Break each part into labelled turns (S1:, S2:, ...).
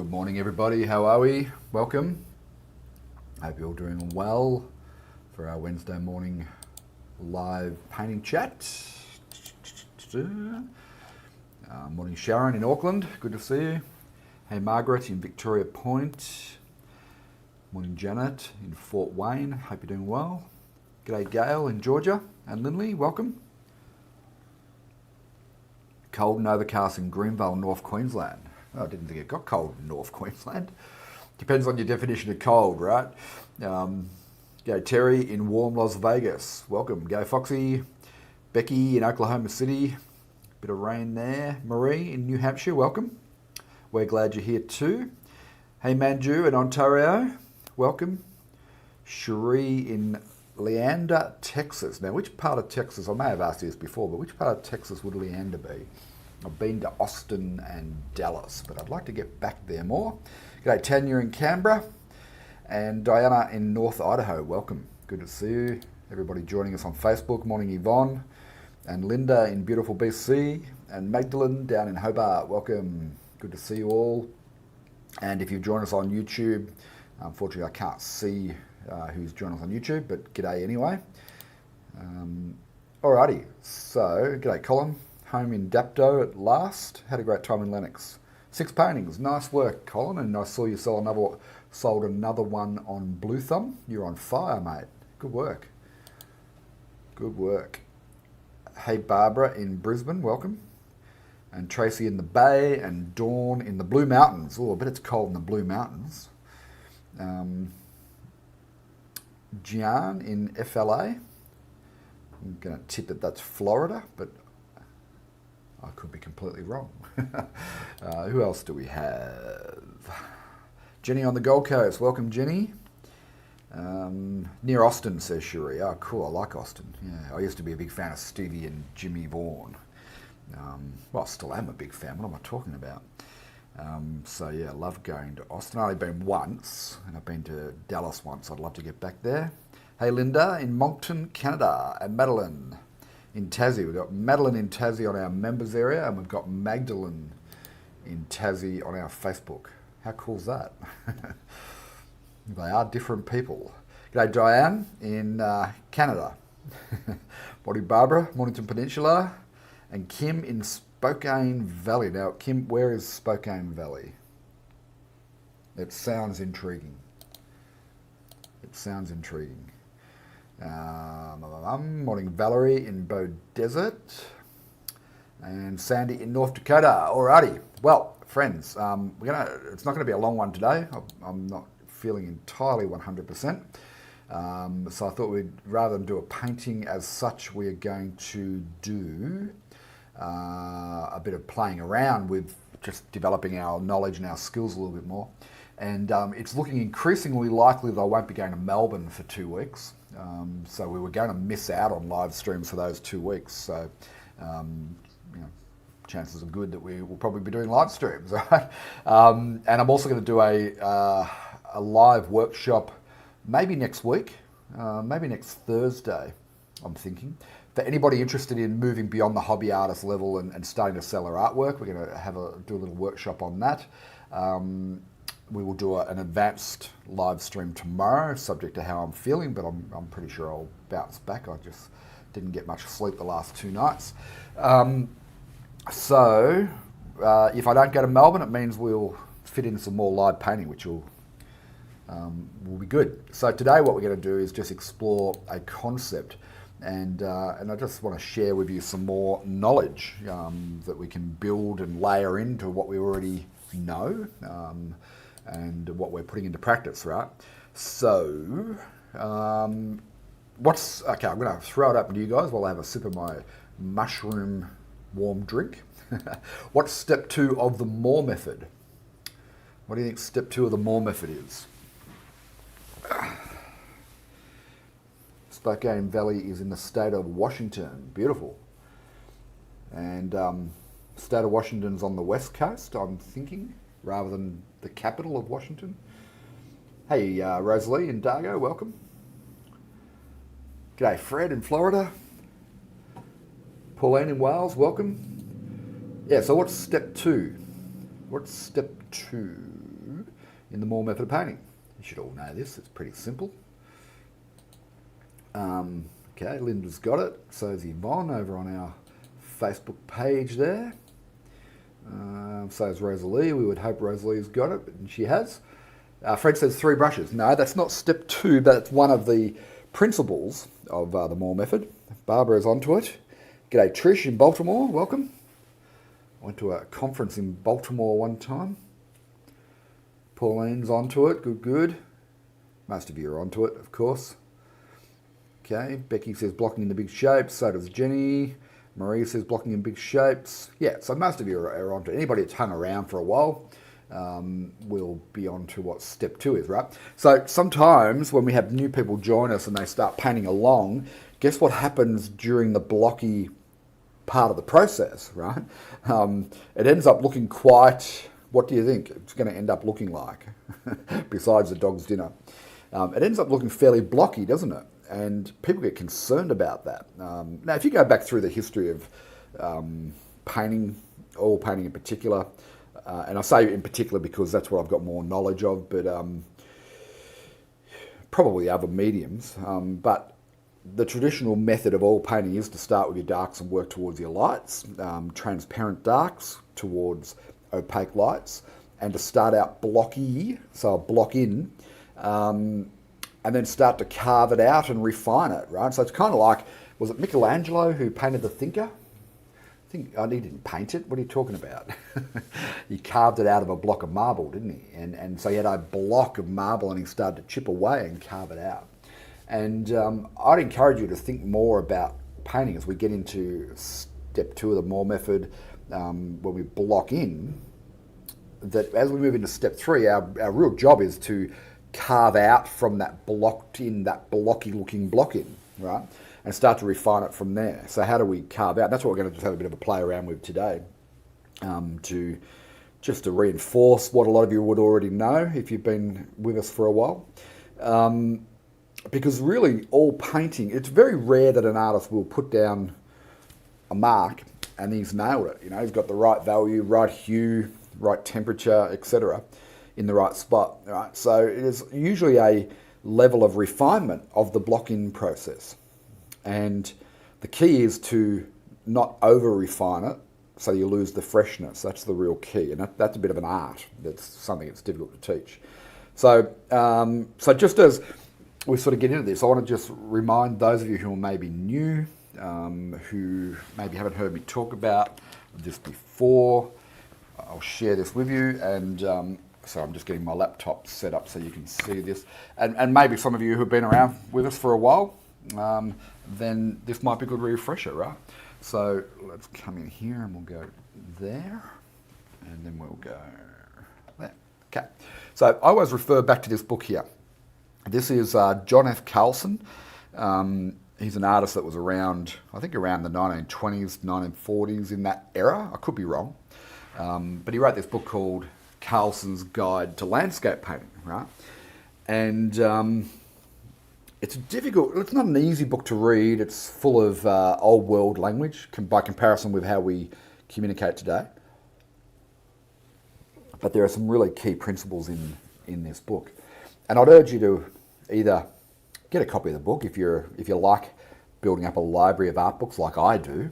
S1: Good morning, everybody. How are we? Welcome. Hope you're all doing well for our Wednesday morning live painting chat. Morning, Sharon in Auckland. Good to see you. Hey, Margaret in Victoria Point. Morning, Janet in Fort Wayne. Hope you're doing well. G'day, Gail in Georgia. And Lindley, welcome. Cold and overcast in Greenville, North Queensland. Oh, I didn't think it got cold in North Queensland. Depends on your definition of cold, right? Go Terry in warm Las Vegas. Welcome. Go Foxy. Becky in Oklahoma City. Bit of rain there. Marie in New Hampshire. Welcome. We're glad you're here too. Hey Manju in Ontario. Welcome. Cherie in Leander, Texas. Now, which part of Texas, I may have asked you this before, but which part of Texas would Leander be? I've been to Austin and Dallas, but I'd like to get back there more. G'day, Tanya in Canberra and Diana in North Idaho. Welcome. Good to see you. Everybody joining us on Facebook. Morning, Yvonne and Linda in beautiful BC and Magdalene down in Hobart. Welcome. Good to see you all. And if you've joined us on YouTube, unfortunately I can't see who's joined us on YouTube, but g'day anyway. Alrighty, so g'day Colin, home in Dapto at last. Had a great time in Lennox. 6 paintings, nice work Colin, and I saw you sold another one on Blue Thumb. You're on fire, mate. Good work. Good work. Hey Barbara in Brisbane, welcome. And Tracy in the Bay and Dawn in the Blue Mountains. Oh, I bet it's cold in the Blue Mountains. Gian in FLA. I'm going to tip that that's Florida, but I could be completely wrong. Who else do we have? Jenny on the Gold Coast. Welcome, Jenny. Near Austin, says Cherie. Oh, cool. I like Austin. Yeah, I used to be a big fan of Stevie and Jimmy Vaughan. Well, I still am a big fan. What am I talking about? So yeah, I love going to Austin. I've only been once, and I've been to Dallas once. I'd love to get back there. Hey Linda in Moncton, Canada, and Madeline in Tassie. We've got Madeline in Tassie on our members area, and we've got Magdalene in Tassie on our Facebook. How cool is that? They are different people. G'day Diane in Canada. Morning Barbara, Mornington Peninsula, and Kim in Spokane Valley. Now, Kim, where is Spokane Valley? It sounds intriguing. It sounds intriguing. Morning, Valerie in Bow Desert. And Sandy in North Dakota. Alrighty. Well, friends, it's not going to be a long one today. I'm not feeling entirely 100%. So I thought rather than do a painting as such, we are going to do a bit of playing around with just developing our knowledge and our skills a little bit more. And it's looking increasingly likely that I won't be going to Melbourne for 2 weeks. So we were going to miss out on live streams for those 2 weeks. So, chances are good that we will probably be doing live streams, right? And I'm also going to do a live workshop maybe next week, maybe next Thursday, I'm thinking. For anybody interested in moving beyond the hobby artist level and starting to sell their artwork, we're going to do a little workshop on that. We will do an advanced live stream tomorrow, subject to how I'm feeling, but I'm pretty sure I'll bounce back. I just didn't get much sleep the last 2 nights. So if I don't go to Melbourne, it means we'll fit in some more live painting, which will be good. So today what we're going to do is just explore a concept, and I just want to share with you some more knowledge that we can build and layer into what we already know and what we're putting into practice, right? So I'm going to throw it up to you guys while I have a sip of my mushroom warm drink. What's step 2 of the Moore method? What do you think step 2 of the Moore method is? Spokane Valley is in the state of Washington. Beautiful. And state of Washington's on the west coast, I'm thinking, rather than the capital of Washington. Hey, Rosalie in Dargo, welcome. G'day, Fred in Florida. Pauline in Wales, welcome. Yeah, so what's step 2? What's step 2? in the Moore method of painting. You should all know this, it's pretty simple. Okay, Linda's got it. So is Yvonne over on our Facebook page there. So is Rosalie. We would hope Rosalie's got it, and she has. Fred says 3 brushes. No, that's not step 2, but it's one of the principles of the Moore method. Barbara's onto it. G'day Trish in Baltimore, welcome. Went to a conference in Baltimore one time. Pauline's onto it, good. Most of you are onto it, of course. Okay, Becky says blocking in the big shapes, so does Jenny. Marie says blocking in big shapes. Yeah, so most of you are onto it. Anybody that's hung around for a while will be onto what step 2 is, right? So sometimes when we have new people join us and they start painting along, guess what happens during the blocky part of the process, right? It ends up looking quite, what do you think it's going to end up looking like, besides the dog's dinner? It ends up looking fairly blocky, doesn't it? And people get concerned about that. Now, if you go back through the history of painting, oil painting in particular, and I say in particular because that's what I've got more knowledge of, but probably other mediums, but the traditional method of oil painting is to start with your darks and work towards your lights, transparent darks towards opaque lights, and to start out blocky, so I'll block in, and then start to carve it out and refine it, right? So it's kind of like, was it Michelangelo who painted the Thinker? He didn't paint it. What are you talking about? He carved it out of a block of marble, didn't he? And so he had a block of marble and he started to chip away and carve it out. And I'd encourage you to think more about painting as we get into step 2 of the Moore method, when we block in, that as we move into step 3, our real job is to carve out from that blocky looking block in, right? And start to refine it from there. So how do we carve out? That's what we're going to just have a bit of a play around with today, to reinforce what a lot of you would already know if you've been with us for a while. Because really all painting, it's very rare that an artist will put down a mark and he's nailed it. You know, he's got the right value, right hue, right temperature, etc. in the right spot, right? So it is usually a level of refinement of the block-in process. And the key is to not over-refine it so you lose the freshness. That's the real key. And that's a bit of an art. That's something that's difficult to teach. So, so just as we sort of get into this, I want to just remind those of you who are maybe new, who maybe haven't heard me talk about this before. I'll share this with you, and so I'm just getting my laptop set up so you can see this. And maybe some of you who've been around with us for a while, then this might be a good refresher, right? So let's come in here and we'll go there, and then we'll go there. Okay. So I always refer back to this book here. This is John F. Carlson. He's an artist that was around, I think around the 1920s, 1940s, in that era. I could be wrong. But he wrote this book called Carlson's Guide to Landscape Painting, right? And it's not an easy book to read. It's full of old world language by comparison with how we communicate today. But there are some really key principles in this book. And I'd urge you to either get a copy of the book if you like building up a library of art books like I do.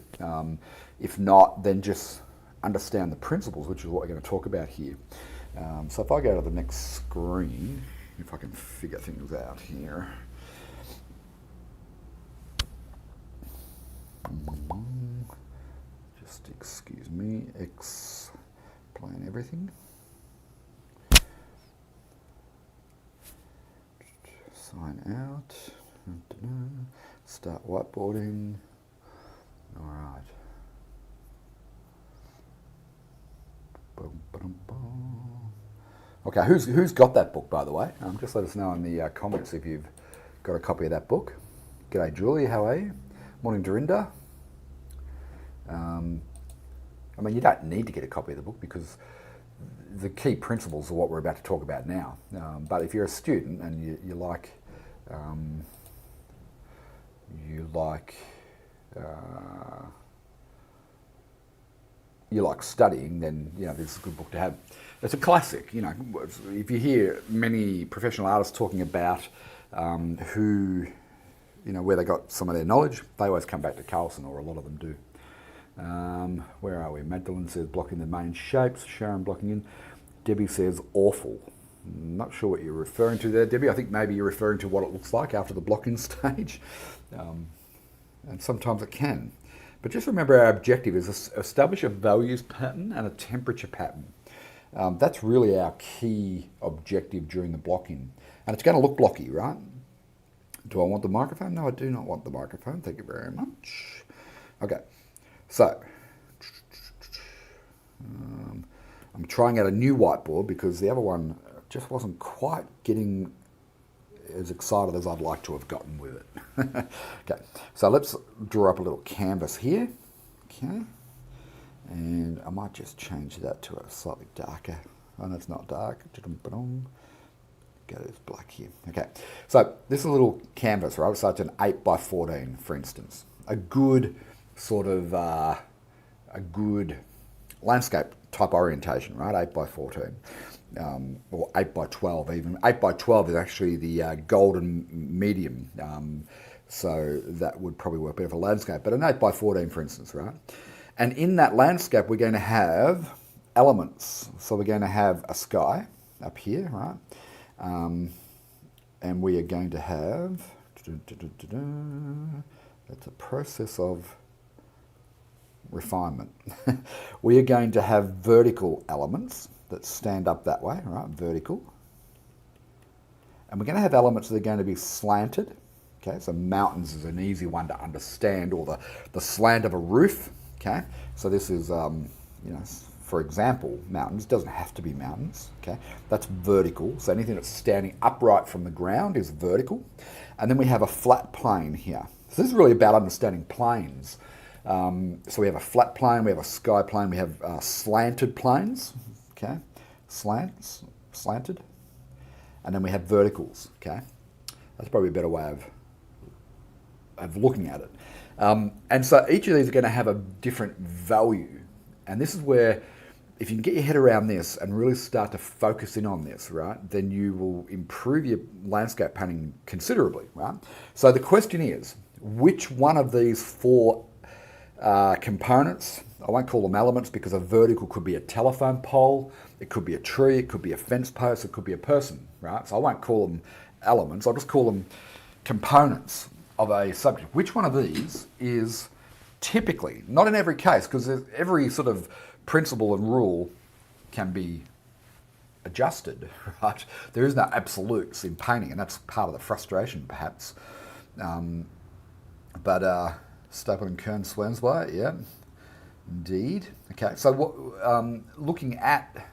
S1: If not, then just understand the principles, which is what we're going to talk about here. So if I go to the next screen, if I can figure things out here. Just excuse me, explain everything. Sign out. Start whiteboarding. All right. Okay, who's got that book, by the way? Just let us know in the comments if you've got a copy of that book. G'day, Julie. How are you? Morning, Dorinda. I mean, you don't need to get a copy of the book because the key principles are what we're about to talk about now. But if you're a student and you like studying, then this is a good book to have. It's a classic, you know. If you hear many professional artists talking about who, you know, where they got some of their knowledge, they always come back to Carlson, or a lot of them do. Where are we? Magdalene says blocking the main shapes. Sharon blocking in. Debbie says awful. Not sure what you're referring to there, Debbie. I think maybe you're referring to what it looks like after the blocking stage. And sometimes it can. But just remember, our objective is to establish a values pattern and a temperature pattern. That's really our key objective during the blocking. And it's going to look blocky, right? Do I want the microphone? No, I do not want the microphone. Thank you very much. Okay, so I'm trying out a new whiteboard because the other one just wasn't quite getting as excited as I'd like to have gotten with it. Okay, so let's draw up a little canvas here. Okay, and I might just change that to a slightly darker. Oh, no, it's not dark. Go to this black here. Okay, so this is a little canvas, right? So it's an 8x14, for instance. A good sort of a good landscape type orientation, right? 8x14. Or 8x12 even. 8x12 is actually the golden medium, so that would probably work better for landscape, but an 8x14 for instance, right? And in that landscape we're going to have elements. So we're going to have a sky up here, right? And we are going to have, that's a process of refinement. We are going to have vertical elements that stand up that way, right? Vertical. And we're going to have elements that are going to be slanted. Okay, so mountains is an easy one to understand, or the slant of a roof. Okay, so this is, you know, for example, mountains. Doesn't have to be mountains. Okay, that's vertical. So anything that's standing upright from the ground is vertical. And then we have a flat plane here. So this is really about understanding planes. So we have a flat plane, we have a sky plane, we have slanted planes. Okay, slanted, and then we have verticals. Okay, that's probably a better way of looking at it. And so each of these are going to have a different value, and this is where, if you can get your head around this and really start to focus in on this, right, then you will improve your landscape painting considerably, right? So the question is, which one of these four components, I won't call them elements because a vertical could be a telephone pole, it could be a tree, it could be a fence post, it could be a person, right? So I won't call them elements, I'll just call them components of a subject. Which one of these is typically, not in every case, because every sort of principle and rule can be adjusted, right? There is no absolutes in painting, and that's part of the frustration, perhaps. Staple and Kern swims by, yeah, indeed. Okay, so looking at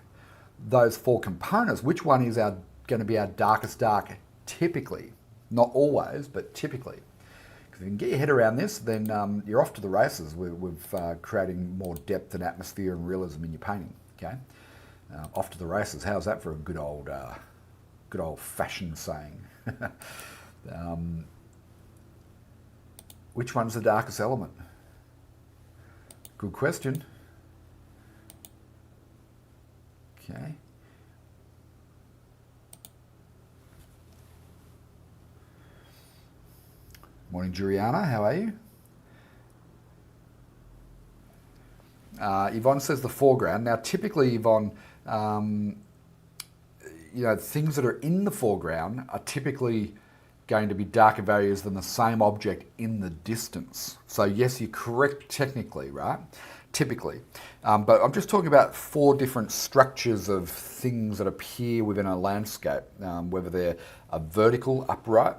S1: those four components, which one is going to be our darkest dark typically? Not always, but typically. Because if you can get your head around this, then you're off to the races with creating more depth and atmosphere and realism in your painting. Okay, off to the races. How's that for a good old fashioned saying? Which one's the darkest element? Good question. Okay. Morning, Juliana. How are you? Yvonne says the foreground. Now, typically, Yvonne, you know, things that are in the foreground are typically going to be darker values than the same object in the distance. So yes, you're correct technically, right? Typically. But I'm just talking about four different structures of things that appear within a landscape, whether they're a vertical upright,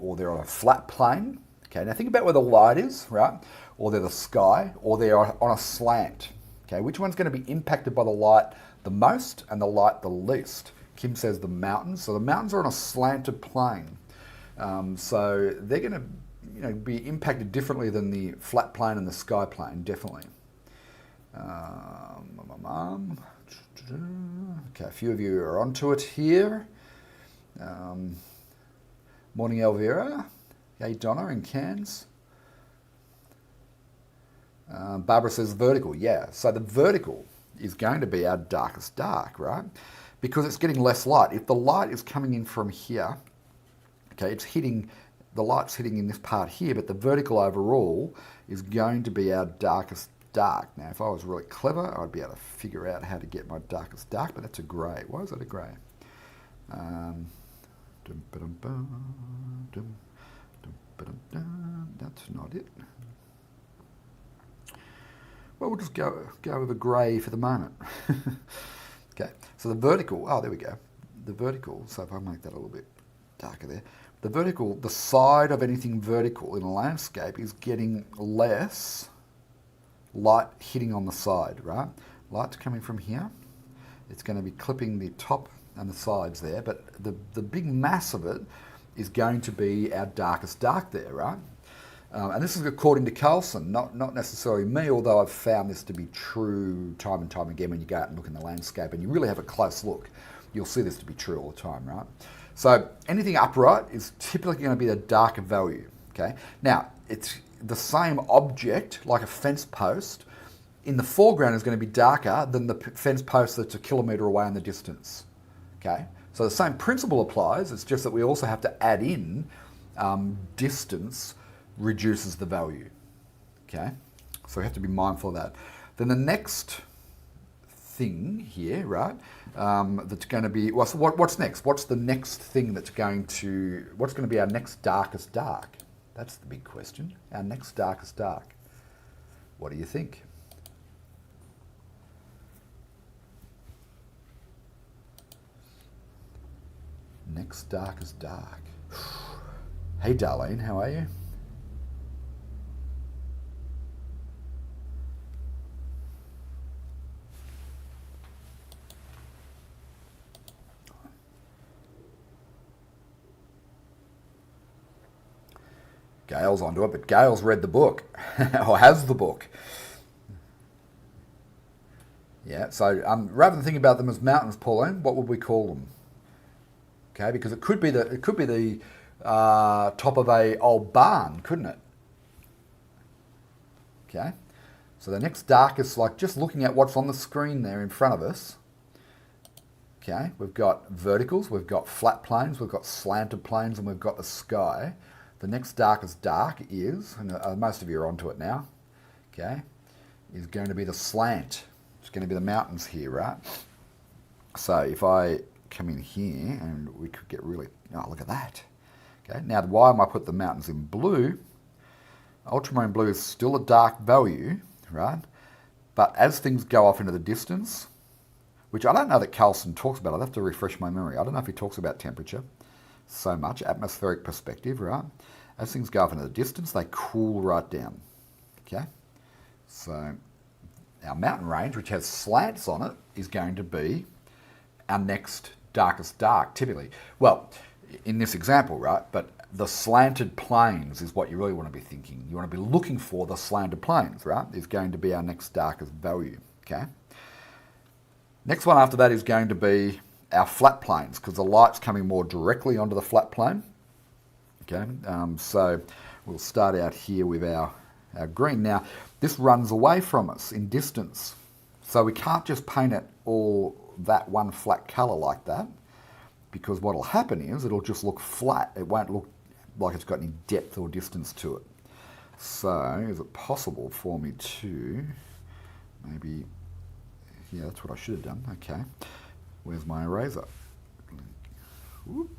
S1: or they're on a flat plane. Okay, now think about where the light is, right? Or they're the sky, or they're on a slant. Okay, which one's going to be impacted by the light the most and the light the least? Kim says the mountains. So the mountains are on a slanted plane. So they're going to, you know, be impacted differently than the flat plane and the sky plane, definitely. Okay, a few of you are onto it here. Morning, Elvira. Hey, Donna in Cairns. Barbara says vertical. Yeah, so the vertical is going to be our darkest dark, right? Because it's getting less light. If the light is coming in from here, okay, the light's hitting in this part here, but the vertical overall is going to be our darkest dark. Now, if I was really clever, I'd be able to figure out how to get my darkest dark, but that's a grey. Why is that a grey? That's not it. Well, we'll just go with a grey for the moment. Okay, so the vertical, oh, there we go. The vertical, so if I make that a little bit darker there, the vertical, the side of anything vertical in a landscape is getting less light hitting on the side, right? Light's coming from here. It's going to be clipping the top and the sides there, but the big mass of it is going to be our darkest dark there, right? And this is according to Carlson, not necessarily me, although I've found this to be true time and time again when you go out and look in the landscape and you really have a close look. You'll see this to be true all the time, right? So anything upright is typically going to be the darker value, okay? Now, it's the same object, like a fence post, in the foreground is going to be darker than the fence post that's a kilometre away in the distance, okay? So the same principle applies, it's just that we also have to add in distance reduces the value, okay? So we have to be mindful of that. Then the next thing here, right, that's going to be, well, so what's next? What's the next thing what's going to be our next darkest dark? That's the big question. Our next darkest dark. What do you think? Next darkest dark. Hey, Darlene, how are you? Gail's onto it, but Gail's read the book, or has the book. Yeah, so rather than thinking about them as mountains, Pauline, what would we call them? Okay, because it could be the top of a old barn, couldn't it? Okay, so the next darkest, like just looking at what's on the screen there in front of us. Okay, we've got verticals, we've got flat planes, we've got slanted planes, and we've got the sky. The next darkest dark is, and most of you are onto it now, okay, is going to be the slant. It's going to be the mountains here, right? So if I come in here and we could get really, oh, look at that. Okay, now why am I put the mountains in blue? Ultramarine blue is still a dark value, right? But as things go off into the distance, which I don't know that Carlson talks about, I'll have to refresh my memory. I don't know if he talks about temperature so much, atmospheric perspective, right? As things go off into the distance, they cool right down, okay? So our mountain range, which has slants on it, is going to be our next darkest dark, typically. Well, in this example, right, but the slanted plains is what you really want to be thinking. You want to be looking for the slanted plains, right, is going to be our next darkest value, okay? Next one after that is going to be our flat planes, because the light's coming more directly onto the flat plane. Okay, so we'll start out here with our green. Now, this runs away from us in distance, so we can't just paint it all that one flat colour like that, because what will happen is it'll just look flat. It won't look like it's got any depth or distance to it. So, is it possible for me to maybe, yeah, that's what I should have done, okay. Where's my eraser? Whoop.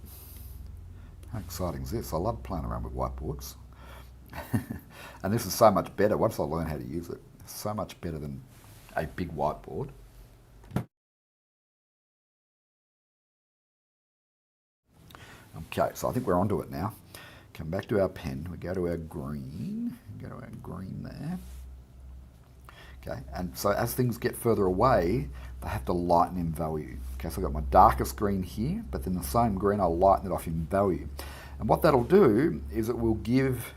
S1: How exciting is this? I love playing around with whiteboards. And this is so much better once I learn how to use it. It's so much better than a big whiteboard. Okay, so I think we're onto it now. Come back to our pen. We go to our green. Go to our green there. Okay, and so as things get further away, they have to lighten in value. Okay, so I've got my darkest green here, but then the same green, I'll lighten it off in value. And what that'll do is it will give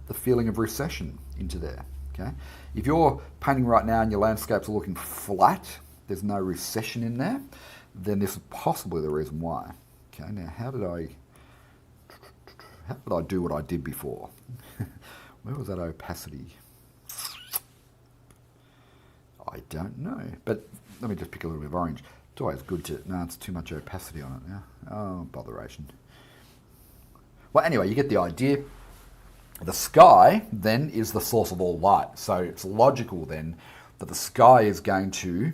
S1: the feeling of recession into there, okay? If you're painting right now and your landscapes are looking flat, there's no recession in there, then this is possibly the reason why. Okay, now how did I do what I did before? Where was that opacity? I don't know. But let me just pick a little bit of orange. It's always good to... No, it's too much opacity on it now. Oh, botheration. Well, anyway, you get the idea. The sky, then, is the source of all light. So it's logical, then, that the sky is going to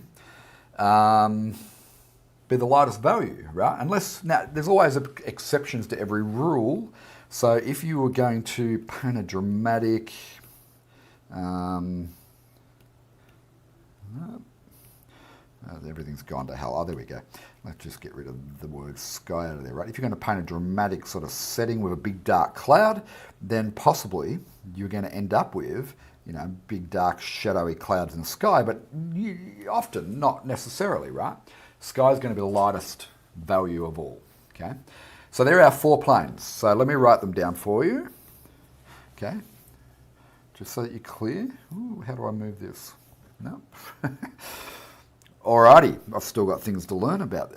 S1: be the lightest value, right? Unless... Now, there's always exceptions to every rule. So if you were going to paint a dramatic... everything's gone to hell. Oh, there we go. Let's just get rid of the word sky out of there, right? If you're going to paint a dramatic sort of setting with a big dark cloud, then possibly you're going to end up with, you know, big dark shadowy clouds in the sky, but often not necessarily, right? Sky is going to be the lightest value of all, okay? So there are our 4 planes. So let me write them down for you, okay? Just so that you're clear. Ooh, how do I move this? No. Alrighty, I've still got things to learn about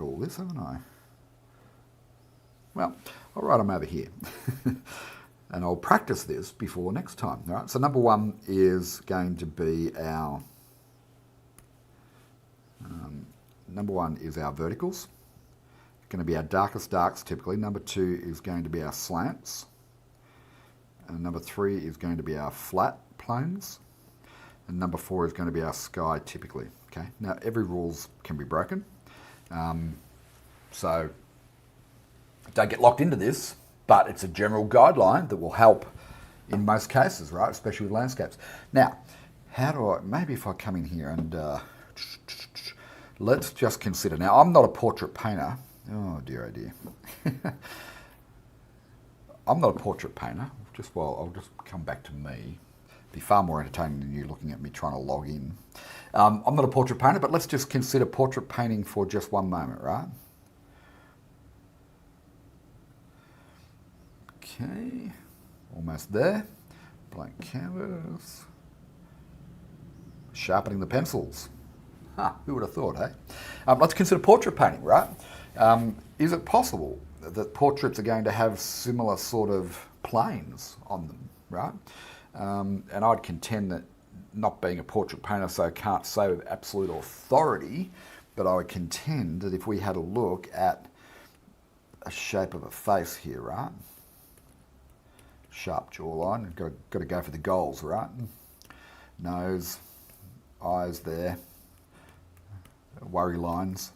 S1: all this, haven't I? Well, I'll write them over here. And I'll practice this before next time. All right, so number 1 is going to be our... number 1 is our verticals. It's going to be our darkest darks, typically. Number 2 is going to be our slants. And number 3 is going to be our flat planes. And number 4 is going to be our sky, typically. Okay. Now, every rules can be broken. So don't get locked into this, but it's a general guideline that will help in most cases, right? Especially with landscapes. Now, how do I... Maybe if I come in here and... let's just consider. Now, I'm not a portrait painter. Oh, dear, oh, dear. I'm not a portrait painter. I'll just come back to me. Be far more entertaining than you looking at me trying to log in. I'm not a portrait painter, but let's just consider portrait painting for just one moment, right? Okay, almost there. Blank canvas. Sharpening the pencils. Who would have thought, hey? Let's consider portrait painting, right? Is it possible that portraits are going to have similar sort of planes on them, right? And I'd contend that, not being a portrait painter, so I can't say with absolute authority, but I would contend that if we had a look at a shape of a face here, right? Sharp jawline, got to go for the goals, right? Nose, eyes there, worry lines,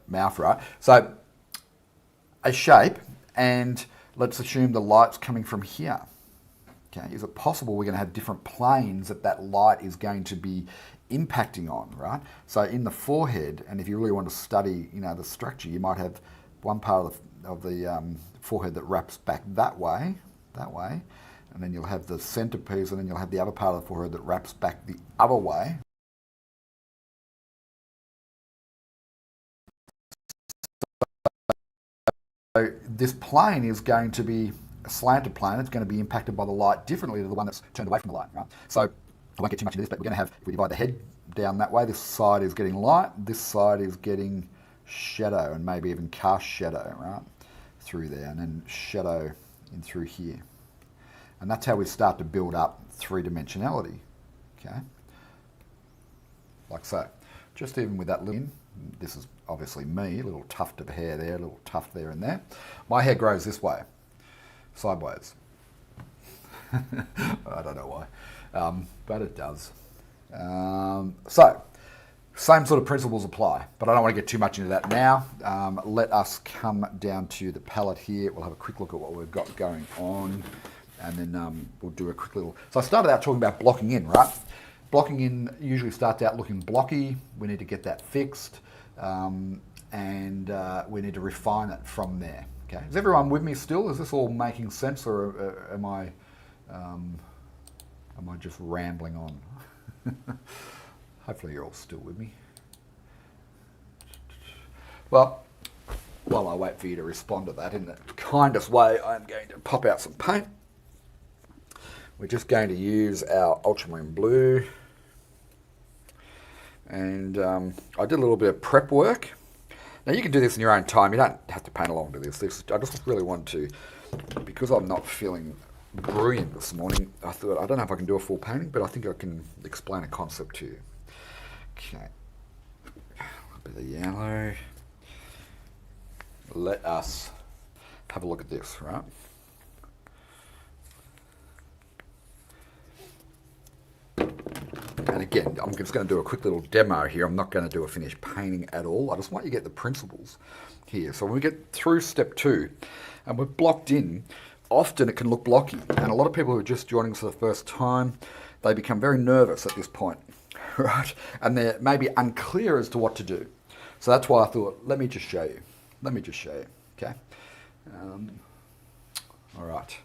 S1: mouth, right? So a shape, and let's assume the light's coming from here. Okay, is it possible we're going to have different planes that light is going to be impacting on, right? So in the forehead, and if you really want to study, you know, the structure, you might have one part of the forehead that wraps back that way, and then you'll have the centerpiece, and then you'll have the other part of the forehead that wraps back the other way. So this plane is going to be a slanted plane. It's going to be impacted by the light differently to the one that's turned away from the light, right? So I won't get too much into this, but we're going to have, if we divide the head down that way, this side is getting light, this side is getting shadow, and maybe even cast shadow, right? Through there, and then shadow in through here. And that's how we start to build up 3-dimensionality, okay? Like so. Just even with that little, this is obviously me, a little tuft of hair there, a little tuft there and there. My hair grows this way, sideways. I don't know why, but it does. So, same sort of principles apply, but I don't want to get too much into that now. Let us come down to the palette here. We'll have a quick look at what we've got going on, and then we'll do a quick little... So I started out talking about blocking in, right? Blocking in usually starts out looking blocky. We need to get that fixed, and we need to refine it from there. Okay, is everyone with me still? Is this all making sense, or am I just rambling on? Hopefully you're all still with me. Well, while I wait for you to respond to that in the kindest way, I'm going to pop out some paint. We're just going to use our ultramarine blue. And I did a little bit of prep work. Now you can do this in your own time. You don't have to paint along to this. I just really want to, because I'm not feeling brilliant this morning. I thought, I don't know if I can do a full painting, but I think I can explain a concept to you. Okay, a bit of yellow. Let us have a look at this, right? And again, I'm just going to do a quick little demo here. I'm not going to do a finished painting at all. I just want you to get the principles here. So when we get through step 2 and we're blocked in, often it can look blocky. And a lot of people who are just joining us for the first time, they become very nervous at this point, right? And they're maybe unclear as to what to do. So that's why I thought, let me just show you. Let me just show you, okay? All right.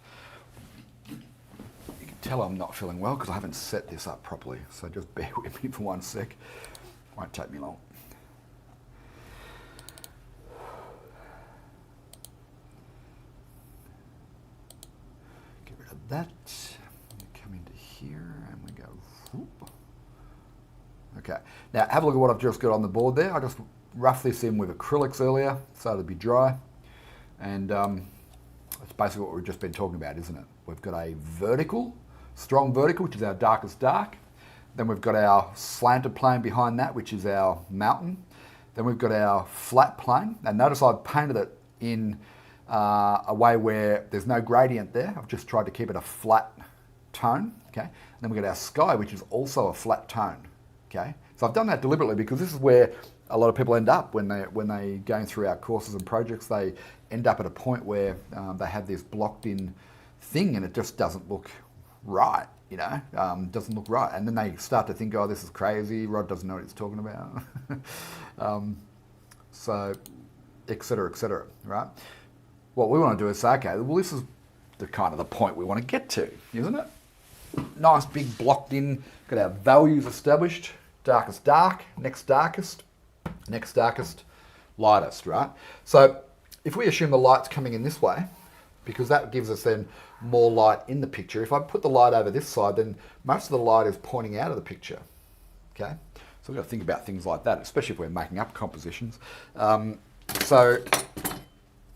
S1: You can tell I'm not feeling well because I haven't set this up properly. So just bear with me for 1 sec. Won't take me long. Get rid of that. Come into here and we go. Whoop. Okay. Now have a look at what I've just got on the board there. I just roughed this in with acrylics earlier so it'll be dry. And that's basically what we've just been talking about, isn't it? We've got a vertical, strong vertical, which is our darkest dark. Then we've got our slanted plane behind that, which is our mountain. Then we've got our flat plane. And notice I've painted it in a way where there's no gradient there. I've just tried to keep it a flat tone, okay? And then we've got our sky, which is also a flat tone, okay? So I've done that deliberately because this is where a lot of people end up when they going through our courses and projects. They end up at a point where they have this blocked in thing and it just doesn't look right, you know, doesn't look right. And then they start to think, oh, this is crazy, Rod doesn't know what he's talking about. So, et cetera, right? What we want to do is say, okay, well, this is the kind of the point we want to get to, isn't it? Nice big blocked in, got our values established, darkest dark, next darkest, lightest, right? So if we assume the light's coming in this way, because that gives us then more light in the picture. If I put the light over this side, then most of the light is pointing out of the picture, okay? So we've got to think about things like that, especially if we're making up compositions. So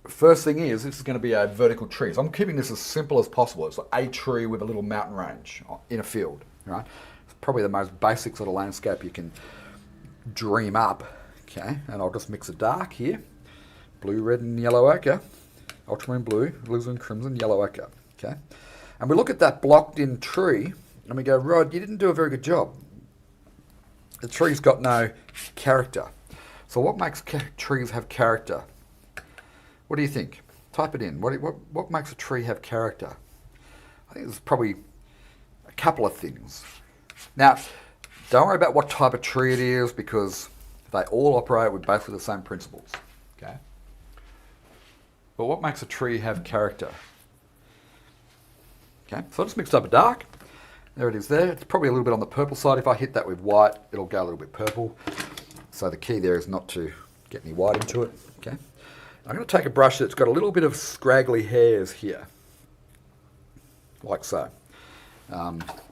S1: first thing is, this is going to be a vertical tree. So I'm keeping this as simple as possible. It's a tree with a little mountain range in a field, right? It's probably the most basic sort of landscape you can dream up, okay? And I'll just mix a dark here. Blue, red, and yellow ochre. Ultramarine blue, alizarin crimson, yellow ochre, okay? And we look at that blocked in tree and we go, Rod, you didn't do a very good job. The tree's got no character. So what makes trees have character? What do you think? Type it in. What makes a tree have character? I think there's probably a couple of things. Now, don't worry about what type of tree it is because they all operate with basically the same principles, okay? But what makes a tree have character? Okay, so I just mixed up a dark. There it is there. It's probably a little bit on the purple side. If I hit that with white, it'll go a little bit purple. So the key there is not to get any white into it, okay? I'm going to take a brush that's got a little bit of scraggly hairs here, like so,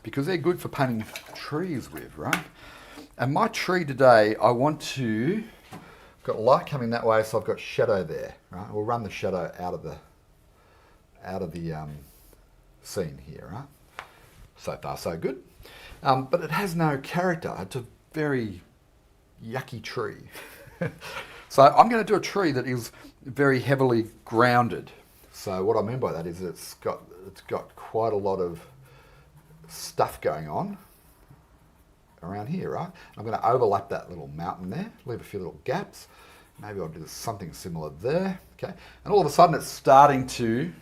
S1: because they're good for painting trees with, right? And my tree today, I want to, got light coming that way, so I've got shadow there, right? We'll run the shadow out of the scene here, right? So far, so good. But it has no character. It's a very yucky tree. So I'm going to do a tree that is very heavily grounded. So what I mean by that is it's got quite a lot of stuff going on around here, right? I'm going to overlap that little mountain there, leave a few little gaps. Maybe I'll do something similar there, okay? And all of a sudden it's starting to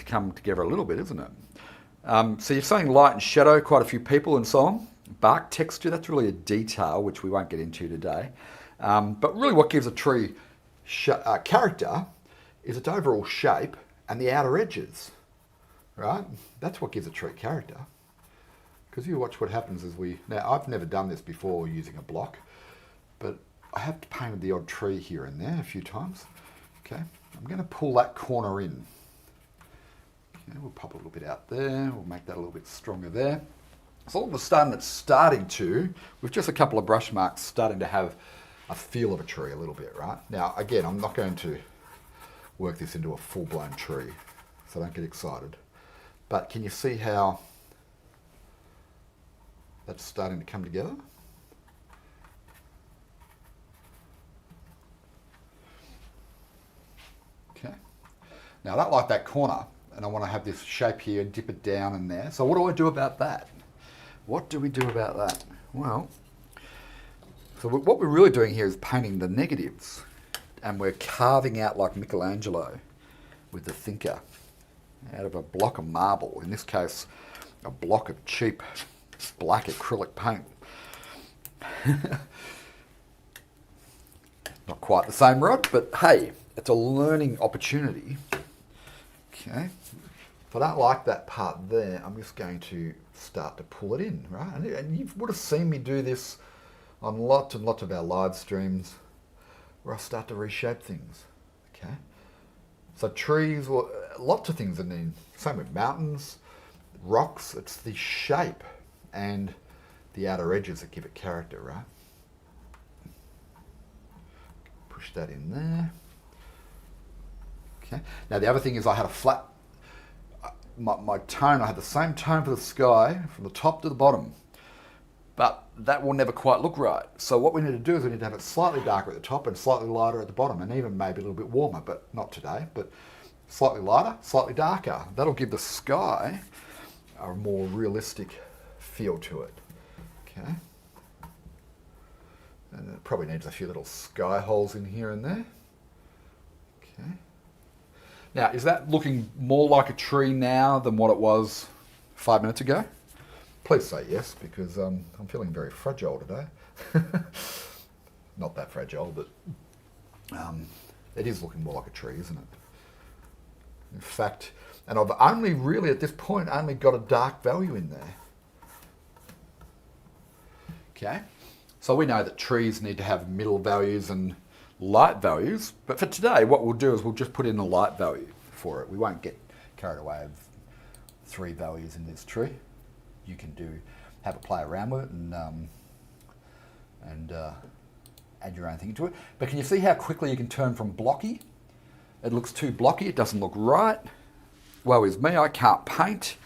S1: come together a little bit, isn't it? So you're saying light and shadow, quite a few people and so on. Bark texture, that's really a detail, which we won't get into today. But really what gives a tree character is its overall shape and the outer edges, right? That's what gives a tree character. Because you watch what happens as now I've never done this before using a block, but I have painted the odd tree here and there a few times. Okay, I'm going to pull that corner in. Okay, we'll pop a little bit out there, we'll make that a little bit stronger there. So all of a sudden it's starting to, with just a couple of brush marks, starting to have a feel of a tree a little bit, right? Now, again, I'm not going to work this into a full-blown tree. so don't get excited. But can you see how that's starting to come together? Okay. Now I don't like that corner, and I want to have this shape here, dip it down in there. So what do I do about that? What do we do about that? Well, so what we're really doing here is painting the negatives, and we're carving out like Michelangelo with the thinker out of a block of marble, in this case a block of cheap black acrylic paint. Not quite the same, Rod, but hey, it's a learning opportunity. Okay, if I don't like that part there, I'm just going to start to pull it in, right? And you would have seen me do this on lots and lots of our live streams where I start to reshape things, okay? So trees, well, lots of things, and same with mountains, rocks, it's the shape and the outer edges that give it character, right? Push that in there. Okay. Now the other thing is I had a flat, my tone, I had the same tone for the sky from the top to the bottom, but that will never quite look right. So what we need to do is we need to have it slightly darker at the top and slightly lighter at the bottom, and even maybe a little bit warmer, but not today, but slightly lighter, slightly darker. That'll give the sky a more realistic feel to it, okay? And it probably needs a few little sky holes in here and there, okay? Now, is that looking more like a tree now than what it was 5 minutes ago? Please say yes, because I'm feeling very fragile today. Not that fragile, but it is looking more like a tree, isn't it? In fact, and I've only really, at this point, only got a dark value in there. Okay, so we know that trees need to have middle values and light values, but for today, what we'll do is we'll just put in a light value for it. We won't get carried away with 3 values in this tree. You can have a play around with it and add your own thing to it. But can you see how quickly you can turn from blocky? It looks too blocky, it doesn't look right. Woe is me, I can't paint.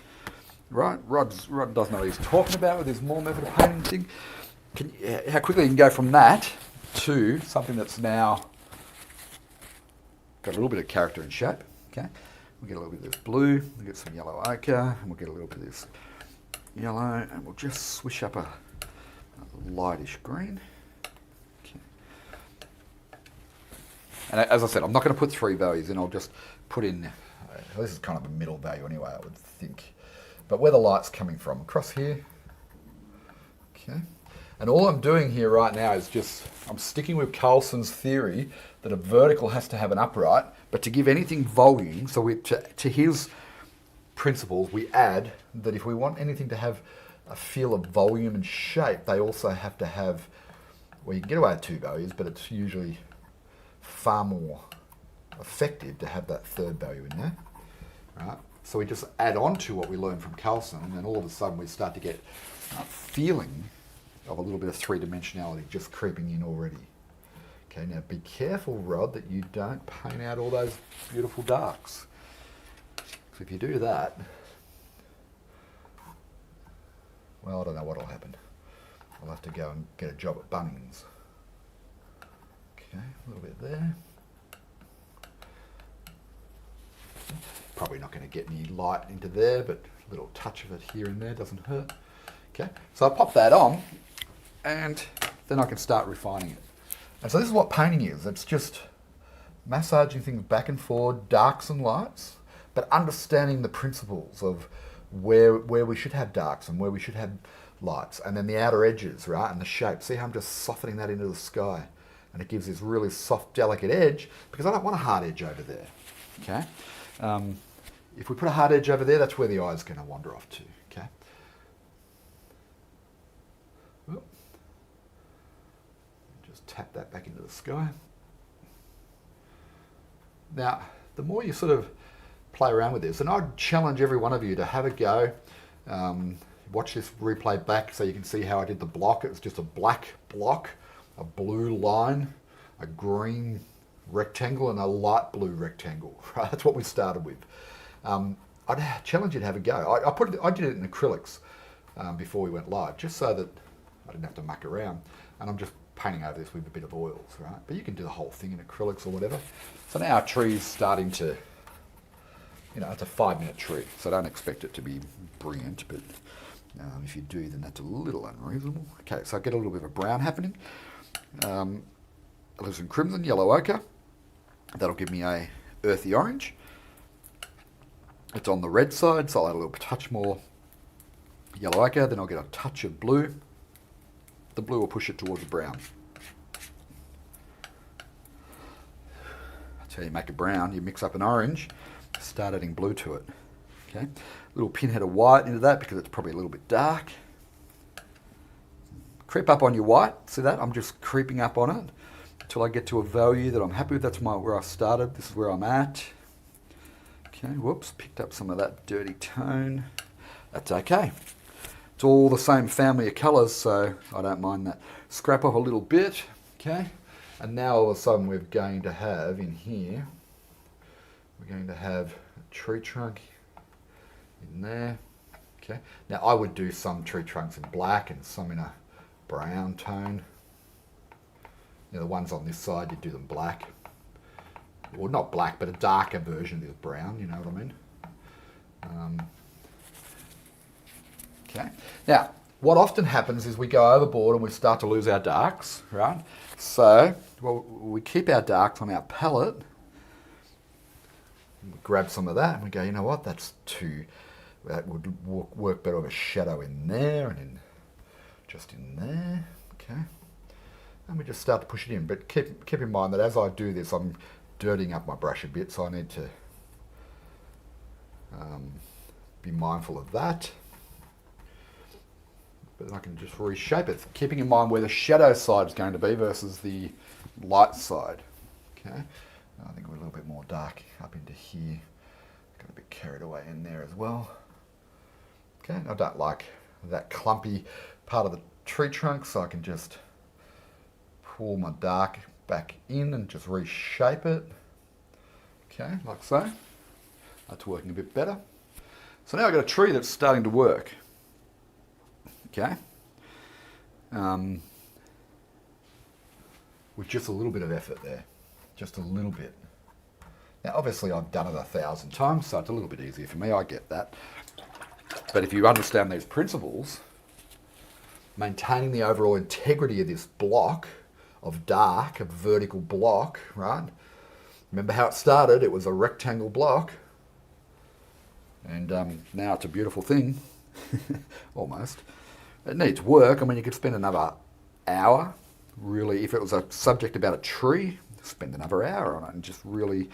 S1: Right, Rod doesn't know what he's talking about with his more method of painting thing. How quickly you can go from that to something that's now got a little bit of character and shape. Okay, we'll get a little bit of this blue, we'll get some yellow ochre, and we'll get a little bit of this yellow, and we'll just swish up a lightish green. Okay. And as I said, I'm not going to put 3 values in, I'll just put in, this is kind of a middle value anyway, I would think. But where the light's coming from, across here. Okay. And all I'm doing here right now is I'm sticking with Carlson's theory that a vertical has to have an upright, but to give anything volume, so to his principles, we add that if we want anything to have a feel of volume and shape, they also have to have, well, you can get away with 2 values, but it's usually far more effective to have that 3rd value in there, right? So we just add on to what we learned from Carlson, and then all of a sudden we start to get a feeling of a little bit of 3-dimensionality just creeping in already. Okay, now be careful, Rod, that you don't paint out all those beautiful darks. So if you do that, well, I don't know what will happen. I'll have to go and get a job at Bunnings. Okay, a little bit there. Probably not going to get any light into there, but a little touch of it here and there doesn't hurt. Okay, so I'll pop that on, and then I can start refining it. And so this is what painting is. It's just massaging things back and forward, darks and lights, but understanding the principles of where we should have darks and where we should have lights, and then the outer edges, right, and the shape. See how I'm just softening that into the sky, and it gives this really soft, delicate edge, because I don't want a hard edge over there, okay? If we put a hard edge over there, that's where the eye's going to wander off to, okay? Well, just tap that back into the sky. Now, the more you sort of play around with this, and I'd challenge every one of you to have a go. Watch this replay back so you can see how I did the block. It was just a black block, a blue line, a green rectangle, and a light blue rectangle. Right? That's what we started with. I'd challenge you to have a go. I did it in acrylics before we went live, just so that I didn't have to muck around. And I'm just painting over this with a bit of oils, right? But you can do the whole thing in acrylics or whatever. So now our tree's starting to, it's a 5-minute tree, so don't expect it to be brilliant, but if you do, then that's a little unreasonable. Okay, so I get a little bit of a brown happening. There's some crimson, yellow ochre. That'll give me a earthy orange. It's on the red side, so I'll add a little touch more yellow ochre, then I'll get a touch of blue. The blue will push it towards the brown. That's how you make a brown. You mix up an orange, start adding blue to it. Okay, little pinhead of white into that because it's probably a little bit dark. Creep up on your white. See that? I'm just creeping up on it until I get to a value that I'm happy with. That's where I started. This is where I'm at. Okay, whoops, picked up some of that dirty tone. That's okay. It's all the same family of colours, so I don't mind that. Scrap off a little bit, okay? And now all of a sudden we're going to have in here, we're going to have a tree trunk in there, okay? Now I would do some tree trunks in black and some in a brown tone. The ones on this side, you do them black. Well, not black, but a darker version of this brown, you know what I mean? Okay. Now, what often happens is we go overboard and we start to lose our darks, right? So, we keep our darks on our palette. We grab some of that and we go, you know what, that would work better with a shadow in there and just in there, okay? And we just start to push it in. But keep in mind that as I do this, I'm dirtying up my brush a bit, so I need to be mindful of that. But I can just reshape it, keeping in mind where the shadow side is going to be versus the light side. Okay, I think we're a little bit more dark up into here. Got a bit carried away in there as well. Okay, I don't like that clumpy part of the tree trunk, so I can just pull my dark back in and just reshape it. Okay, like so. That's working a bit better. So now I've got a tree that's starting to work. Okay, with just a little bit of effort there, just a little bit. Now obviously I've done it 1,000 times, so it's a little bit easier for me, I get that. But if you understand these principles, maintaining the overall integrity of this block of dark, a vertical block, right? Remember how it started, it was a rectangle block, and now it's a beautiful thing, almost. It needs work. I mean, you could spend another hour, really, if it was a subject about a tree, spend another hour on it and just really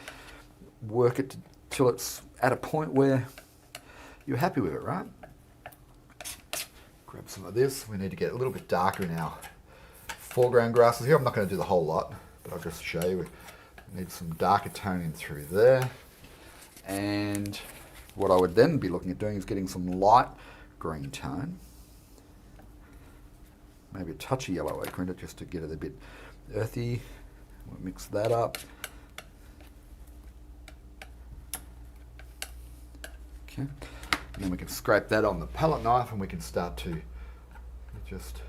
S1: work it till it's at a point where you're happy with it, right? Grab some of this. We need to get a little bit darker in our foreground grasses here. I'm not going to do the whole lot, but I'll just show you. We need some darker tone in through there. And what I would then be looking at doing is getting some light green tone. Maybe a touch of yellow ochre in it just to get it a bit earthy. We'll mix that up. Okay. And then we can scrape that on the palette knife and we can start to just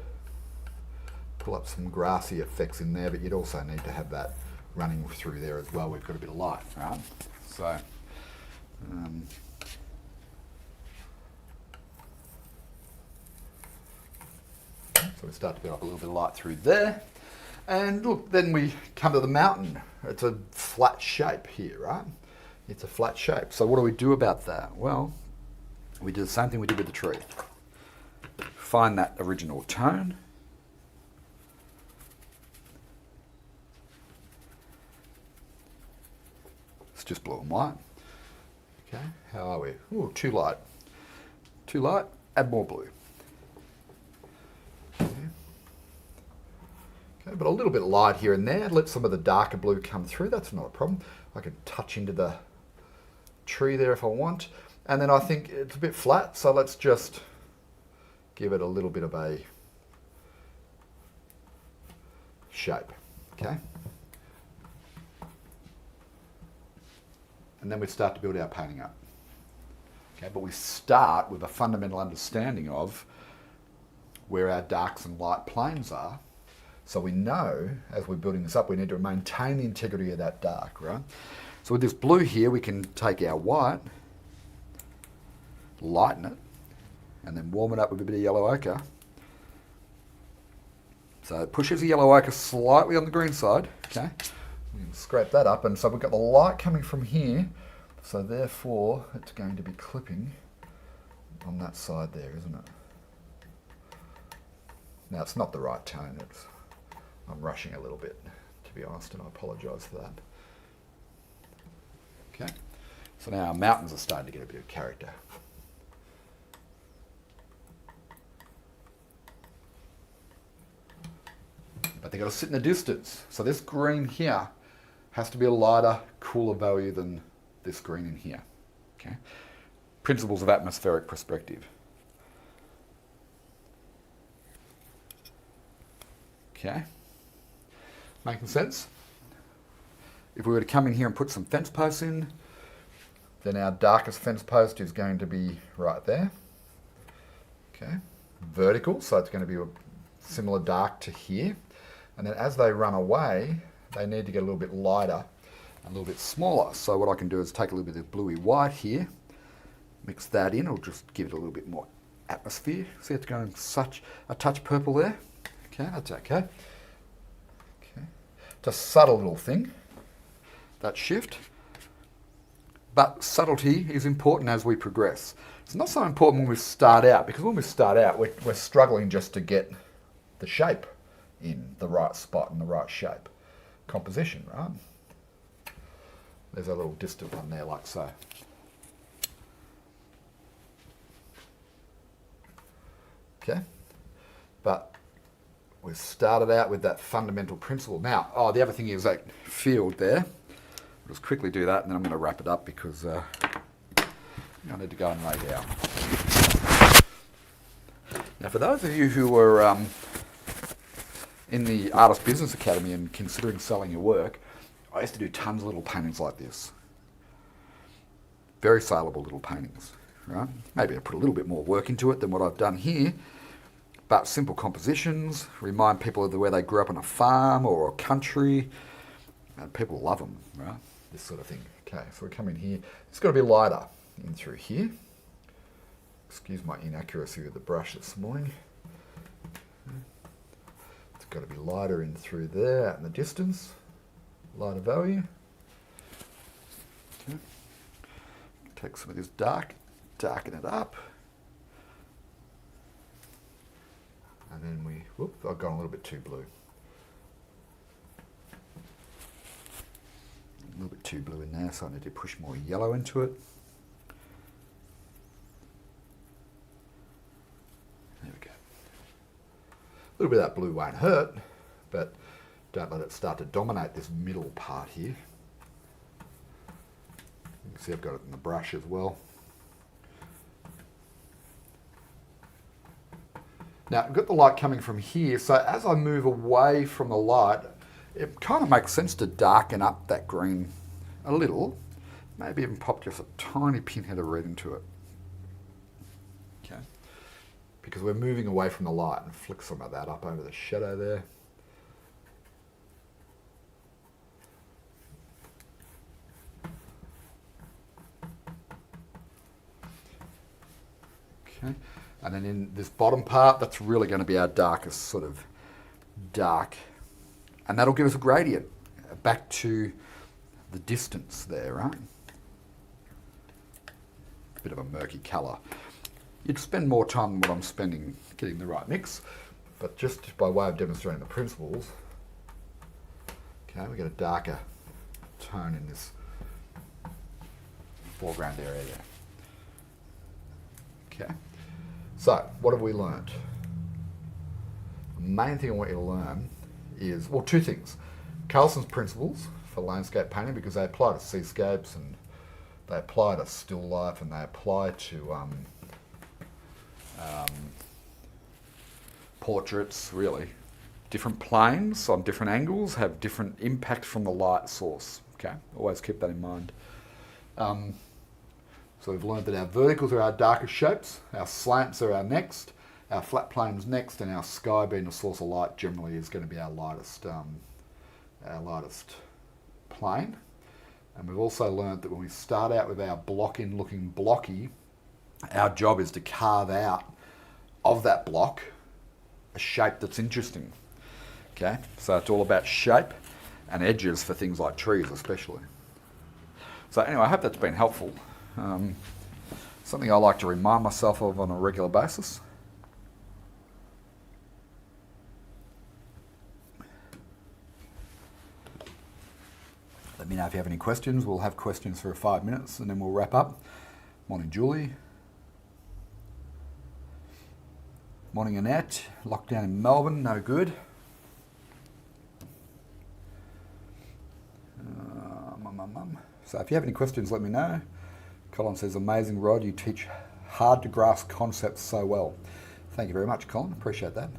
S1: pull up some grassy effects in there, but you'd also need to have that running through there as well. We've got a bit of light, right? So, so we start to build up a little bit of light through there. And look, then we come to the mountain. It's a flat shape here, right? It's a flat shape. So what do we do about that? Well, we do the same thing we did with the tree. Find that original tone. It's just blue and white. Okay, how are we? Ooh, too light. Too light, add more blue. Okay, but a little bit light here and there. Let some of the darker blue come through. That's not a problem. I can touch into the tree there if I want. And then I think it's a bit flat, so let's just give it a little bit of a shape. Okay. And then we start to build our painting up. Okay, but we start with a fundamental understanding of where our darks and light planes are. So we know, as we're building this up, we need to maintain the integrity of that dark, right? So with this blue here, we can take our white, lighten it, and then warm it up with a bit of yellow ochre. So it pushes the yellow ochre slightly on the green side, okay? We can scrape that up, and so we've got the light coming from here, so therefore it's going to be clipping on that side there, isn't it? Now it's not the right tone, I'm rushing a little bit, to be honest, and I apologise for that. Okay, so now our mountains are starting to get a bit of character. But they've got to sit in the distance. So this green here has to be a lighter, cooler value than this green in here. Okay, principles of atmospheric perspective. Okay, making sense? If we were to come in here and put some fence posts in, then our darkest fence post is going to be right there. Okay, vertical, so it's going to be a similar dark to here. And then as they run away, they need to get a little bit lighter, a little bit smaller. So what I can do is take a little bit of bluey white here, mix that in, or just give it a little bit more atmosphere. See, it's going such a touch purple there. Okay, that's okay. Okay, just a subtle little thing, that shift. But subtlety is important as we progress. It's not so important when we start out, because when we start out, we're struggling just to get the shape in the right spot and the right shape. Composition, right? There's a little distant one there, like so. Okay, but we started out with that fundamental principle. Now, the other thing is that field there. I'll just quickly do that, and then I'm going to wrap it up because I need to go and lay down. Now, for those of you who were in the Artist Business Academy and considering selling your work, I used to do tons of little paintings like this. Very saleable little paintings, right? Maybe I put a little bit more work into it than what I've done here, but simple compositions, remind people of where they grew up on a farm or a country, and people love them, right? This sort of thing. Okay, so we come in here. It's got to be lighter in through here. Excuse my inaccuracy with the brush this morning. It's got to be lighter in through there, out in the distance. Lighter value. Okay. Take some of this darken it up. And then I've gone a little bit too blue. A little bit too blue in there, so I need to push more yellow into it. There we go. A little bit of that blue won't hurt, but don't let it start to dominate this middle part here. You can see I've got it in the brush as well. Now, I've got the light coming from here, so as I move away from the light, it kind of makes sense to darken up that green a little. Maybe even pop just a tiny pinhead of red into it. Okay. Because we're moving away from the light, and flick some of that up over the shadow there. Okay. And then in this bottom part, that's really going to be our darkest sort of dark. And that'll give us a gradient back to the distance there, right? Bit of a murky colour. You'd spend more time than what I'm spending getting the right mix, but just by way of demonstrating the principles, okay, we get a darker tone in this foreground area there. Okay, so what have we learned? The main thing I want you to learn is, well, two things. Carlson's principles for landscape painting, because they apply to seascapes and they apply to still life and they apply to portraits, really. Different planes on different angles have different impact from the light source. Okay, always keep that in mind. So we've learned that our verticals are our darkest shapes, our slants are our next, our flat planes next, and our sky being the source of light generally is going to be our lightest plane. And we've also learned that when we start out with our block-in looking blocky, our job is to carve out of that block a shape that's interesting. Okay, so it's all about shape and edges for things like trees especially. So anyway, I hope that's been helpful. Something I like to remind myself of on a regular basis. Let me know if you have any questions. We'll have questions for 5 minutes and then we'll wrap up. Morning, Julie. Morning, Annette. Lockdown in Melbourne, no good. So if you have any questions, let me know. Colin says, amazing, Rod. You teach hard to grasp concepts so well. Thank you very much, Colin. Appreciate that.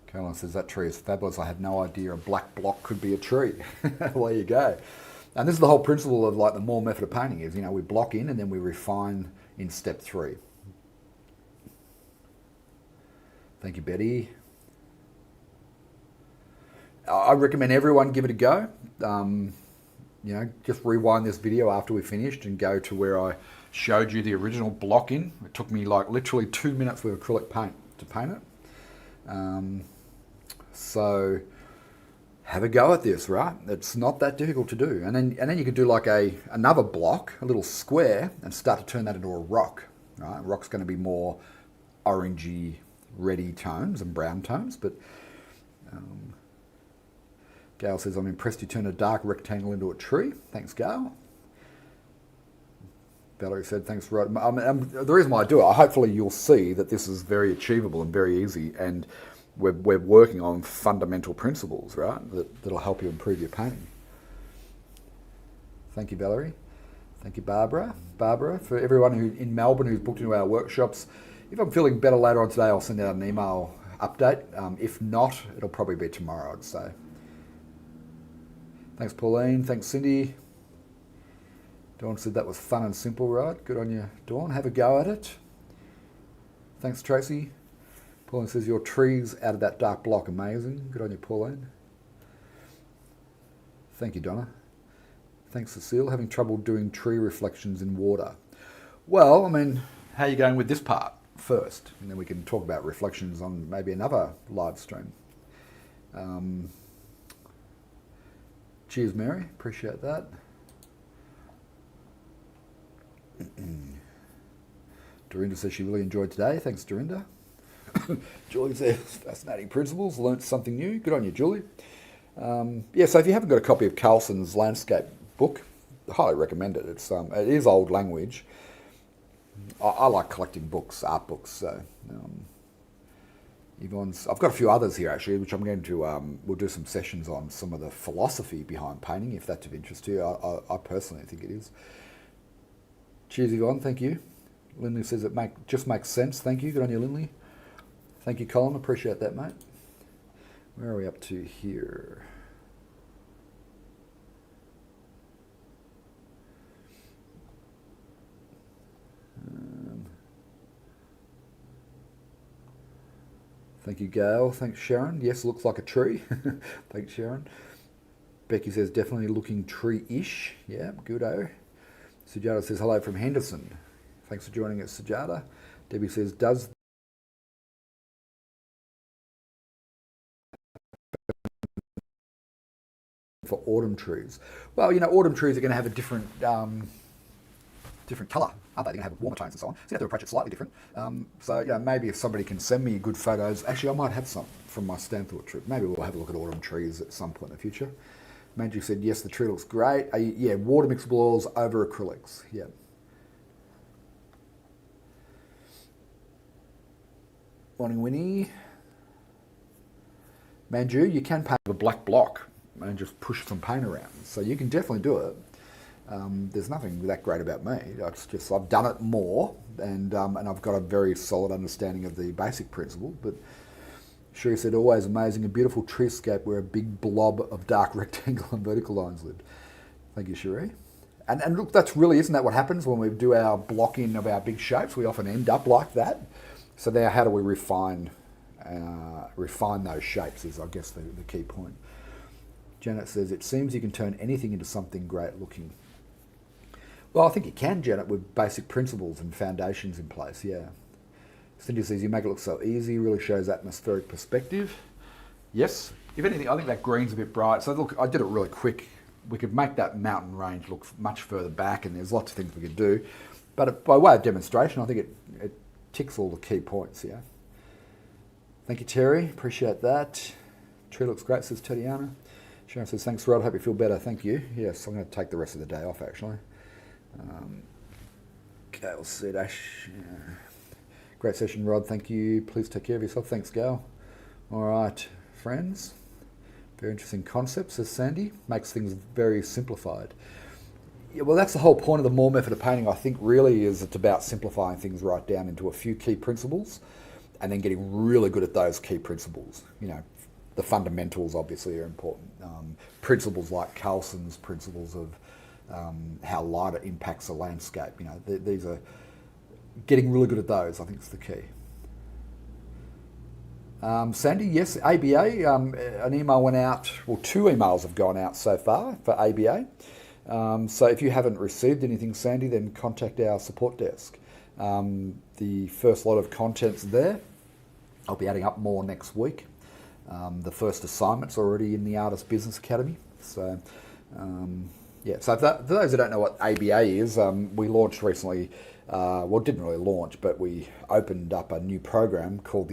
S1: Colin says, that tree is fabulous. I had no idea a black block could be a tree. Well, there you go. And this is the whole principle of like the Moore method of painting is, we block in and then we refine in step 3. Thank you, Betty. I recommend everyone give it a go. Just rewind this video after we finished and go to where I showed you the original block in. It took me like literally 2 minutes with acrylic paint to paint it. So have a go at this, right? It's not that difficult to do. And then you could do like another block, a little square, and start to turn that into a rock, right? A rock's going to be more orangey, reddy tones and brown tones, but Gail says, I'm impressed you turned a dark rectangle into a tree. Thanks, Gail. Valerie said, thanks, Rod. The reason why I do it, hopefully you'll see that this is very achievable and very easy, and we're working on fundamental principles, right, that'll help you improve your painting. Thank you, Valerie. Thank you, Barbara. Barbara, for everyone in Melbourne who's booked into our workshops, if I'm feeling better later on today, I'll send out an email update. If not, it'll probably be tomorrow, I'd say. Thanks, Pauline. Thanks, Cindy. Dawn said that was fun and simple, right? Good on you, Dawn. Have a go at it. Thanks, Tracy. Pauline says, your trees out of that dark block. Amazing. Good on you, Pauline. Thank you, Donna. Thanks, Cecile. Having trouble doing tree reflections in water. Well, how are you going with this part first? And then we can talk about reflections on maybe another live stream. Cheers, Mary. Appreciate that. Dorinda says she really enjoyed today. Thanks, Dorinda. Julie says, fascinating principles. Learnt something new. Good on you, Julie. So if you haven't got a copy of Carlson's landscape book, I highly recommend it. It is old language. I like collecting books, art books. So I've got a few others here actually, which I'm going to, we'll do some sessions on some of the philosophy behind painting, if that's of interest to you. I personally think it is. Cheers, Yvonne, thank you. Lindley says it just makes sense. Thank you, good on you, Lindley. Thank you, Colin, appreciate that, mate. Where are we up to here? Thank you, Gail. Thanks, Sharon. Yes, looks like a tree. Thanks, Sharon. Becky says, definitely looking tree-ish. Yeah, good-o. Sujata says, hello from Henderson. Thanks for joining us, Sujata. Debbie says, does for autumn trees? Well, autumn trees are going to have a different colour, aren't they? They're going to have warmer tones and so on. So you have to approach it slightly different. Maybe if somebody can send me good photos. Actually, I might have some from my Stanthorpe trip. Maybe we'll have a look at autumn trees at some point in the future. Magic said, yes, the tree looks great. Water mixable oils over acrylics. Yeah. Morning, Winnie. Manju, you can paint with a black block and just push some paint around. So you can definitely do it. There's nothing that great about me. It's just I've done it more, and I've got a very solid understanding of the basic principle. But Sherry said, always amazing, a beautiful treescape where a big blob of dark rectangle and vertical lines lived. Thank you, Sherry. And look, that's really, isn't that what happens when we do our blocking of our big shapes? We often end up like that. So now how do we refine those shapes is, I guess, the key point. Janet says, it seems you can turn anything into something great looking. Well, I think you can, Janet, with basic principles and foundations in place, yeah. Cindy says, you make it look so easy, really shows atmospheric perspective. Yes, if anything, I think that green's a bit bright. So look, I did it really quick. We could make that mountain range look much further back, and there's lots of things we could do. But by way of demonstration, I think it ticks all the key points, yeah. Thank you, Terry. Appreciate that. Tree looks great, says Tatiana. Sharon says, thanks, Rod. Hope you feel better. Thank you. Yes, I'm going to take the rest of the day off, actually. Gail said, Ash, great session, Rod. Thank you. Please take care of yourself. Thanks, Gail. All right, friends. Very interesting concept, says Sandy. Makes things very simplified. Yeah, well, that's the whole point of the Moore method of painting, I think, really, is it's about simplifying things right down into a few key principles and then getting really good at those key principles. You know, the fundamentals, obviously, are important. Principles like Carlson's principles of how light impacts the landscape. You know, these are getting really good at those, I think, is the key. Sandy, yes, ABA, an email went out, well, 2 emails have gone out so far for ABA. So if you haven't received anything, Sandy, then contact our support desk. The first lot of content's there. I'll be adding up more next week. The first assignment's already in the Artist Business Academy. So, yeah, so for those who don't know what ABA is, we launched recently. Well, didn't really launch, but we opened up a new program called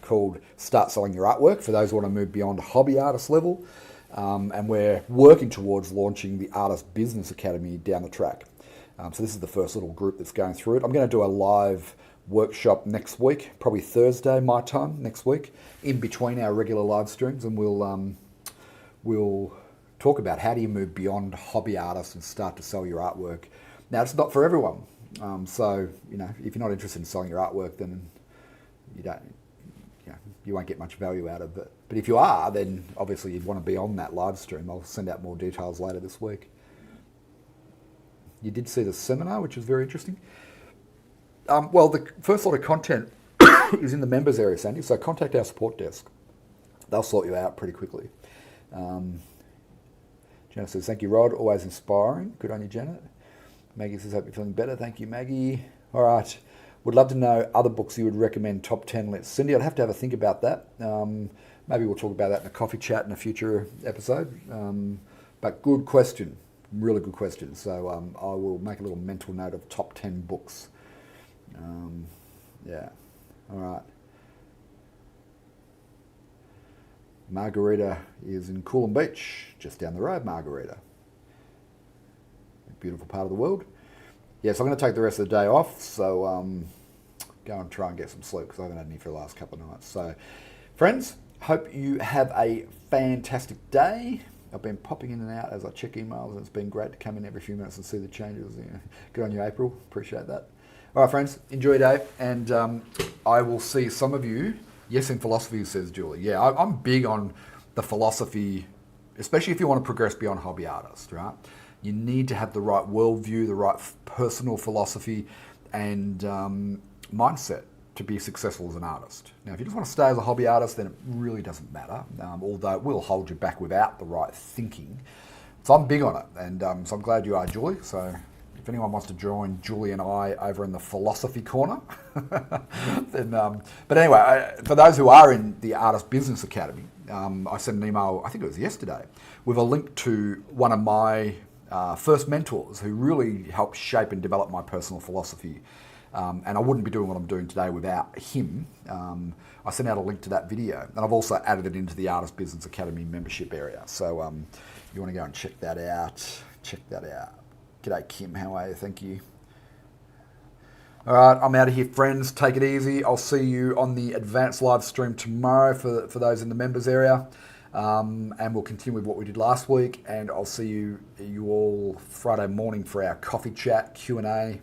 S1: called Start Selling Your Artwork for those who want to move beyond hobby artist level. And we're working towards launching the Artist Business Academy down the track. So this is the first little group that's going through it. I'm going to do a live workshop next week, probably Thursday my time next week, in between our regular live streams, and we'll talk about how do you move beyond hobby artists and start to sell your artwork. Now, it's not for everyone. So, you know, if you're not interested in selling your artwork, then you won't get much value out of it. But if you are, then obviously you'd want to be on that live stream. I'll send out more details later this week. You did see the seminar, which is very interesting. Well, the first lot of content is in the members area, Sandy, so contact our support desk. They'll sort you out pretty quickly. Janet says, thank you, Rod. Always inspiring. Good on you, Janet. Maggie says, hope you're feeling better. Thank you, Maggie. All right. Would love to know other books you would recommend top 10 lists. Cindy, I'd have to have a think about that. Maybe we'll talk about that in a coffee chat in a future episode. But good question. Really good question. So I will make a little mental note of top 10 books. Yeah. All right. Margarita is in Coolum Beach, just down the road, Margarita. Beautiful part of the world. Yes, I'm going to take the rest of the day off, so go and try and get some sleep because I haven't had any for the last couple of nights. So, friends, hope you have a fantastic day. I've been popping in and out as I check emails, and it's been great to come in every few minutes and see the changes. Yeah. Good on you, April. Appreciate that. All right, friends, enjoy your day, and I will see some of you. Yes, in philosophy, says Julie. Yeah, I'm big on the philosophy, especially if you want to progress beyond hobby artist, right? You need to have the right worldview, the right personal philosophy and mindset to be successful as an artist. Now, if you just want to stay as a hobby artist, then it really doesn't matter, although it will hold you back without the right thinking. So I'm big on it, and so I'm glad you are, Julie. So if anyone wants to join Julie and I over in the philosophy corner, then, but anyway, for those who are in the Artist Business Academy, I sent an email, I think it was yesterday, with a link to one of my first mentors who really helped shape and develop my personal philosophy. And I wouldn't be doing what I'm doing today without him. I sent out a link to that video, and I've also added it into the Artist Business Academy membership area. So you want to go and check that out. G'day, Kim. How are you? Thank you. All right, I'm out of here, friends. Take it easy. I'll see you on the advanced live stream tomorrow for those in the members area. And we'll continue with what we did last week. And I'll see you all Friday morning for our coffee chat, Q&A.